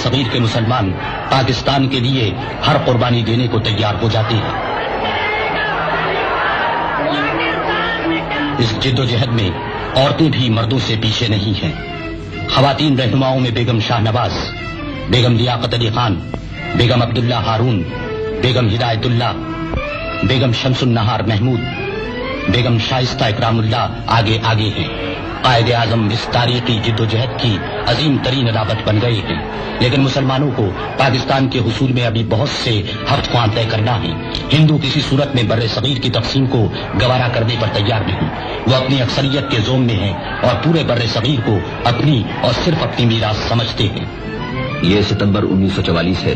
صغیر کے مسلمان پاکستان کے لیے ہر قربانی دینے کو تیار ہو جاتے ہیں۔ اس جد و جہد میں عورتیں بھی مردوں سے پیچھے نہیں ہیں۔ خواتین رہنماؤں میں بیگم شاہ نواز، بیگم لیاقت علی خان، بیگم عبداللہ ہارون، بیگم ہدایت اللہ، بیگم شمس النہار محمود، بیگم شائستہ اکرام اللہ آگے آگے ہیں۔ قائد اعظم اس تاریخی جد و جہد کی عظیم ترین علامت بن گئے ہیں، لیکن مسلمانوں کو پاکستان کے حصول میں ابھی بہت سے ہفت خواں طے کرنا ہے۔ ہندو کسی صورت میں بر صغیر کی تقسیم کو گوارا کرنے پر تیار نہیں۔ وہ اپنی اکثریت کے زوم میں ہیں اور پورے بر صغیر کو اپنی اور صرف اپنی میراث سمجھتے ہیں۔ یہ ستمبر 1944 ہے۔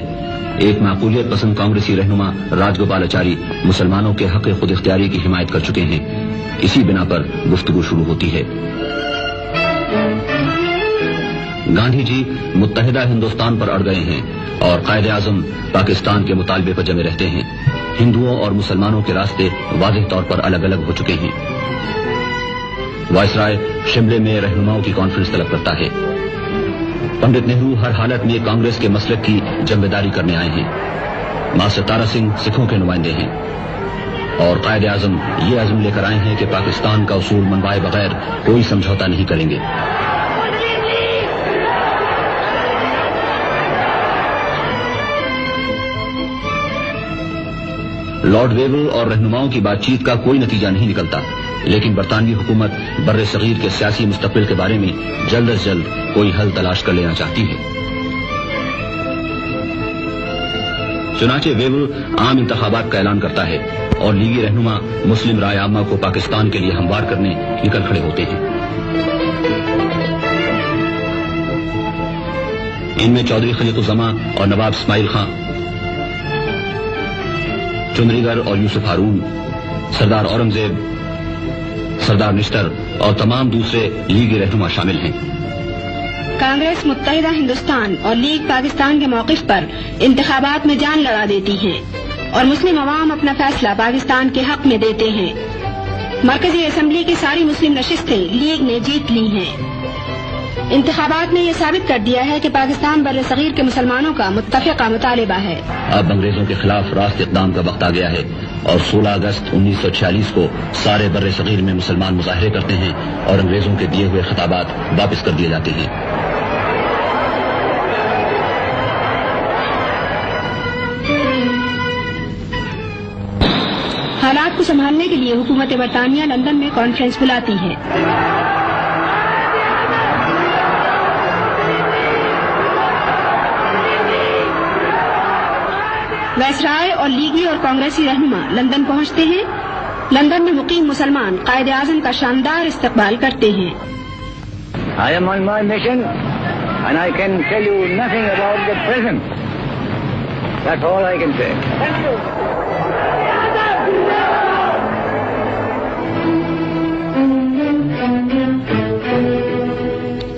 ایک معقولیت پسند کانگریسی رہنما راج گوپالاچاری مسلمانوں کے حق خود اختیاری کی حمایت کر چکے ہیں۔ اسی بنا پر گفتگو شروع ہوتی ہے۔ گاندھی جی متحدہ ہندوستان پر اڑ گئے ہیں اور قائد اعظم پاکستان کے مطالبے پر جمے رہتے ہیں۔ ہندوؤں اور مسلمانوں کے راستے واضح طور پر الگ الگ ہو چکے ہیں۔ وائسرائے شملے میں رہنماؤں کی کانفرنس طلب کرتا ہے۔ پنڈت نہرو ہر حالت میں کانگریس کے مسلک کی جنبداری کرنے آئے ہیں۔ ماسٹر تارا سنگھ سکھوں کے نمائندے ہیں اور قائد اعظم یہ عزم لے کر آئے ہیں کہ پاکستان کا اصول منوائے بغیر کوئی سمجھوتا نہیں کریں گے۔ لارڈ ویول اور رہنماؤں کی بات چیت کا کوئی نتیجہ نہیں نکلتا، لیکن برطانوی حکومت بر صغیر کے سیاسی مستقبل کے بارے میں جلد از جلد کوئی حل تلاش کر لینا چاہتی ہے۔ چنانچہ ویول عام انتخابات کا اعلان کرتا ہے اور لیگی رہنما مسلم رائے عامہ کو پاکستان کے لیے ہموار کرنے نکل کھڑے ہوتے ہیں۔ ان میں چودھری خلیق الزمان اور نواب اسماعیل خان، چندری گر اور یوسف ہارون، سردار اورنگزیب، سردار نشتر اور تمام دوسرے لیگی رہنما شامل ہیں۔ کانگریس متحدہ ہندوستان اور لیگ پاکستان کے موقف پر انتخابات میں جان لڑا دیتی ہیں اور مسلم عوام اپنا فیصلہ پاکستان کے حق میں دیتے ہیں۔ مرکزی اسمبلی کی ساری مسلم نشستیں لیگ نے جیت لی ہیں۔ انتخابات نے یہ ثابت کر دیا ہے کہ پاکستان بر صغیر کے مسلمانوں کا متفقہ مطالبہ ہے۔ اب انگریزوں کے خلاف راست اقدام کا وقت آ گیا ہے اور 16 اگست 1946 کو سارے بر صغیر میں مسلمان مظاہرے کرتے ہیں اور انگریزوں کے دیے ہوئے خطابات واپس کر دیے جاتے ہیں۔ حالات کو سنبھالنے کے لیے حکومت برطانیہ لندن میں کانفرنس بلاتی ہے۔ وائسرائے اور لیگی اور کانگریسی رہنما لندن پہنچتے ہیں۔ لندن میں مقیم مسلمان قائد اعظم کا شاندار استقبال کرتے ہیں۔ I am on my mission and I can tell you nothing about the present. That's all I can say. Thank you.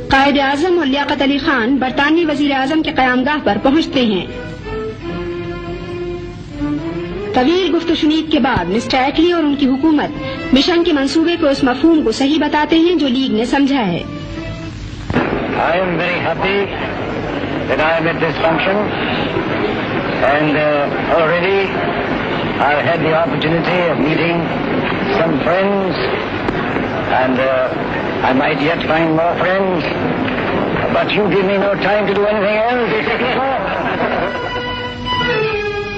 Quaid Azam اور لیاقت علی خان برطانوی وزیر اعظم کے قیامگاہ پر پہنچتے ہیں۔ طویل گفت و شنید کے بعد مسٹر ایٹلی اور ان کی حکومت مشن کے منصوبے کو اس مفہوم کو صحیح بتاتے ہیں جو لیگ نے سمجھا ہے۔ I am very happy that I am at this function, and already I've had the opportunity of meeting some friends, and I might yet find more friends, but you give me no time to do anything else.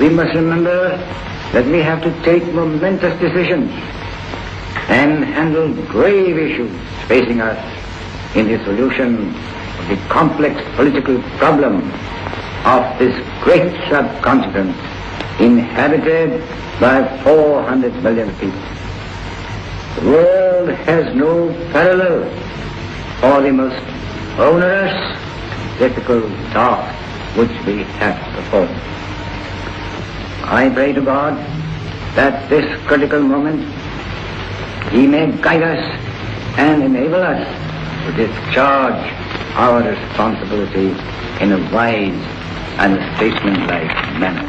We must remember that we have to take momentous decisions and handle grave issues facing us in the solution of the complex political problem of this great subcontinent inhabited by 400 million people. The world has no parallel for the most onerous, difficult task which we have before us. I pray to God that this critical moment He may guide us and enable us to discharge our responsibility in a wise and statesmanlike manner.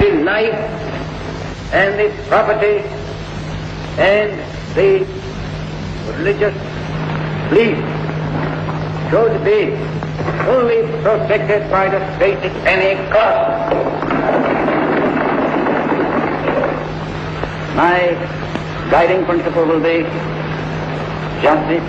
The life and the property and the religious belief should be fully protected by the state at any cost. My guiding principle will be justice,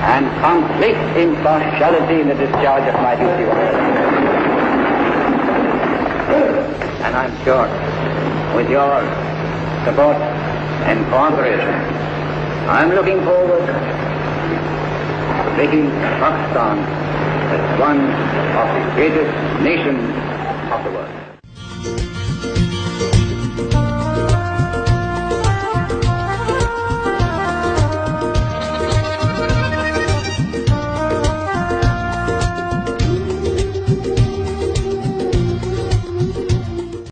and complete impartiality in the discharge of my duty. And I'm sure, with your support and cooperation, I'm looking forward to making Pakistan as one of the greatest nations of the world.